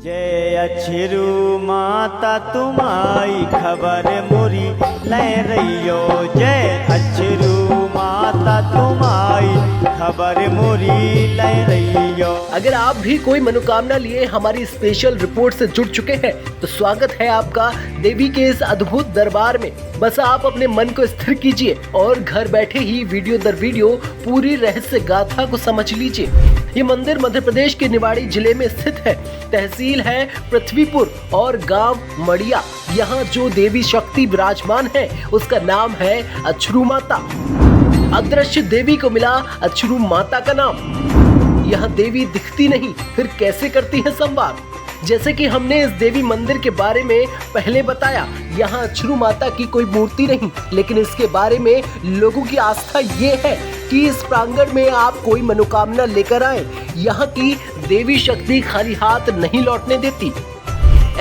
जय अछरू माता तुम्हारी खबर मोरी ले रहियो। जय अछरू माता तुम्हारी खबर मोरी ले रहियो। अगर आप भी कोई मनोकामना लिए हमारी स्पेशल रिपोर्ट से जुड़ चुके हैं तो स्वागत है आपका देवी के इस अद्भुत दरबार में। बस आप अपने मन को स्थिर कीजिए और घर बैठे ही वीडियो दर वीडियो पूरी रहस्य गाथा को समझ लीजिए। ये मंदिर मध्य प्रदेश के निवाड़ी जिले में स्थित है। तहसील है पृथ्वीपुर और गांव मड़िया। यहाँ जो देवी शक्ति विराजमान है उसका नाम है अछरू माता। अदृश्य देवी को मिला अछरू माता का नाम। यह देवी दिखती नहीं, फिर कैसे करती है संवाद। जैसे कि हमने इस देवी मंदिर के बारे में पहले बताया, यहाँ अछरू माता की कोई मूर्ति नहीं, लेकिन इसके बारे में लोगों की आस्था ये है कि इस प्रांगण में आप कोई मनोकामना लेकर आए, यहाँ की देवी शक्ति खाली हाथ नहीं लौटने देती।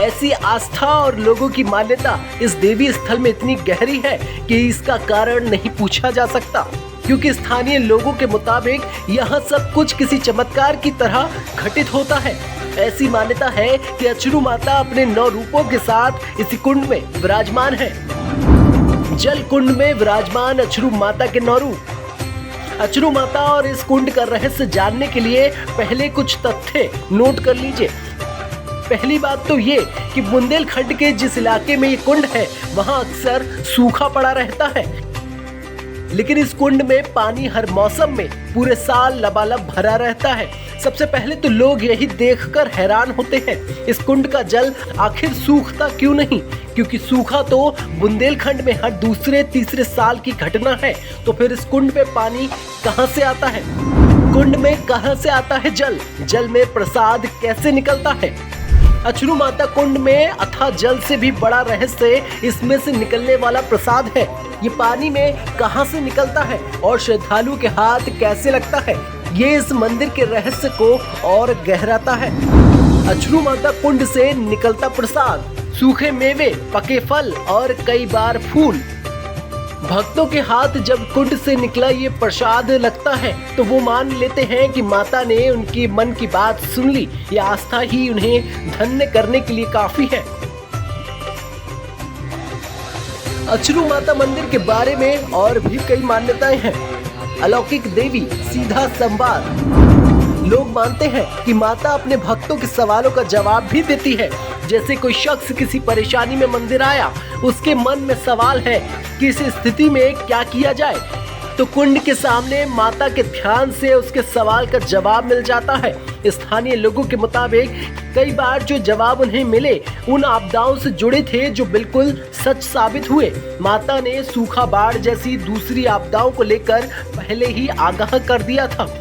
ऐसी आस्था और लोगों की मान्यता इस देवी स्थल में इतनी गहरी है कि इसका कारण नहीं पूछा जा सकता, क्योंकि स्थानीय लोगों के मुताबिक यहाँ सब कुछ किसी चमत्कार की तरह घटित होता है। ऐसी मान्यता है कि अछरू माता अपने 9 रूपों के साथ इसी कुंड में विराजमान है। जल कुंड में विराजमान अछरू माता के 9 रूप। अछरू माता और इस कुंड का रहस्य जानने के लिए पहले कुछ तथ्य नोट कर लीजिए। पहली बात तो ये कि बुंदेलखंड के जिस इलाके में ये कुंड है वहाँ अक्सर सूखा पड़ा रहता है, लेकिन इस कुंड में पानी हर मौसम में पूरे साल लबालब भरा रहता है। सबसे पहले तो लोग यही देखकर हैरान होते हैं, इस कुंड का जल आखिर सूखता क्यों नहीं, क्योंकि सूखा तो बुंदेलखंड में हर दूसरे तीसरे साल की घटना है। तो फिर इस कुंड में पानी कहां से आता है? कुंड में कहां से आता है जल? जल में प्रसाद कैसे निकलता है? अछरू माता कुंड में अथाह जल से भी बड़ा रहस्य इसमें से निकलने वाला प्रसाद है। ये पानी में कहां से निकलता है और श्रद्धालु के हाथ कैसे लगता है, ये इस मंदिर के रहस्य को और गहराता है। अछरू माता कुंड से निकलता प्रसाद, सूखे मेवे, पके फल और कई बार फूल। भक्तों के हाथ जब कुंड से निकला ये प्रसाद लगता है तो वो मान लेते हैं कि माता ने उनकी मन की बात सुन ली। ये आस्था ही उन्हें धन्य करने के लिए काफी है। अछरू माता मंदिर के बारे में और भी कई मान्यताएं हैं। अलौकिक देवी, सीधा संवाद। लोग मानते हैं कि माता अपने भक्तों के सवालों का जवाब भी देती है। जैसे कोई शख्स किसी परेशानी में मंदिर आया, उसके मन में सवाल है कि इस स्थिति में क्या किया जाए, तो कुंड के सामने माता के ध्यान से उसके सवाल का जवाब मिल जाता है। स्थानीय लोगों के मुताबिक कई बार जो जवाब उन्हें मिले उन आपदाओं से जुड़े थे जो बिल्कुल सच साबित हुए। माता ने सूखा, बाढ़ जैसी दूसरी आपदाओं को लेकर पहले ही आगाह कर दिया था।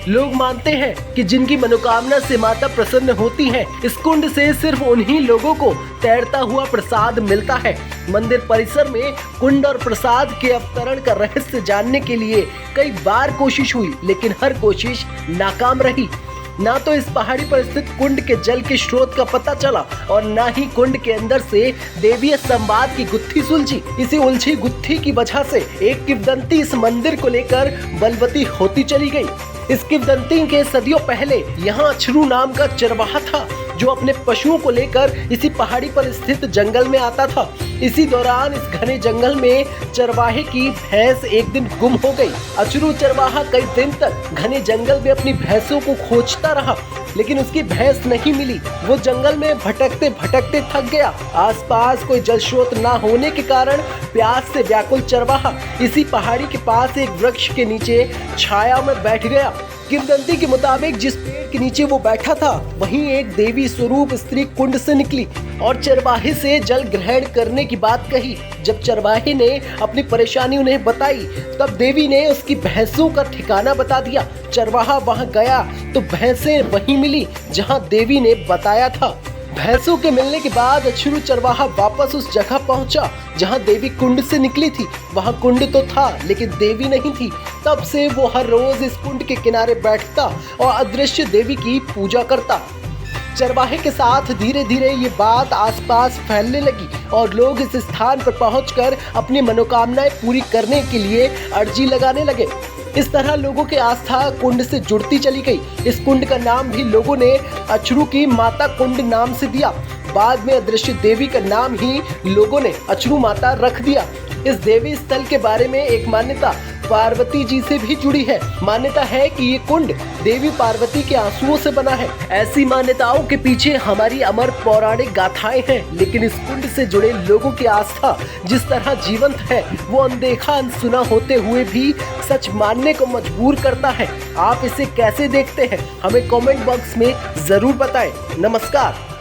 लोग मानते हैं कि जिनकी मनोकामना से माता प्रसन्न होती है, इस कुंड से सिर्फ उन्हीं लोगों को तैरता हुआ प्रसाद मिलता है। मंदिर परिसर में कुंड और प्रसाद के अवतरण का रहस्य जानने के लिए कई बार कोशिश हुई, लेकिन हर कोशिश नाकाम रही। ना तो इस पहाड़ी पर स्थित कुंड के जल के स्रोत का पता चला और ना ही कुंड के अंदर से देवीय संवाद की गुत्थी सुलझी। इसी उलझी गुत्थी की वजह से एक किंवदंती इस मंदिर को लेकर बलवती होती चली गई। इस किंवदंती के सदियों पहले यहाँ अछरू नाम का चरवाहा था जो अपने पशुओं को लेकर इसी पहाड़ी पर स्थित जंगल में आता था। इसी दौरान इस घने जंगल में चरवाहे की भैंस एक दिन गुम हो गई। अछरू चरवाहा कई दिन तक घने जंगल में अपनी भैंसों को खोजता रहा, लेकिन उसकी भैंस नहीं मिली। वो जंगल में भटकते भटकते थक गया। आसपास कोई जल स्रोत न होने के कारण प्यास से व्याकुल चरवाहा इसी पहाड़ी के पास एक वृक्ष के नीचे छाया में बैठ गया। किंवदंती के मुताबिक जिस पेड़ के नीचे वो बैठा था वहीं एक देवी स्वरूप स्त्री कुंड से निकली और चरवाहे से जल ग्रहण करने की बात कही। जब चरवाहे ने अपनी परेशानी उन्हें बताई तब देवी ने उसकी भैंसों का ठिकाना बता दिया। चरवाहा वहां गया तो भैंसें वहीं मिली जहां देवी ने बताया था। भैंसों के मिलने के बाद अछरू चरवाहा वापस उस जगह पहुंचा जहां देवी कुंड से निकली थी। वहां कुंड तो था लेकिन देवी नहीं थी। तब से वो हर रोज इस कुंड के किनारे बैठता और अदृश्य देवी की पूजा करता। चरवाहे के साथ धीरे धीरे ये बात आसपास फैलने लगी और लोग इस स्थान पर पहुंचकर अपनी मनोकामनाएं पूरी करने के लिए अर्जी लगाने लगे। इस तरह लोगों की आस्था कुंड से जुड़ती चली गई। इस कुंड का नाम भी लोगों ने अचरू की माता कुंड नाम से दिया। बाद में अदृश्य देवी का नाम ही लोगों ने अचरू माता रख दिया। इस देवी स्थल के बारे में एक मान्यता पार्वती जी से भी जुड़ी है। मान्यता है कि ये कुंड देवी पार्वती के आंसुओं से बना है। ऐसी मान्यताओं के पीछे हमारी अमर पौराणिक गाथाएं हैं, लेकिन इस कुंड से जुड़े लोगों की आस्था जिस तरह जीवंत है वो अनदेखा अनसुना होते हुए भी सच मानने को मजबूर करता है। आप इसे कैसे देखते हैं हमें कमेंट बॉक्स में जरूर बताएं। नमस्कार।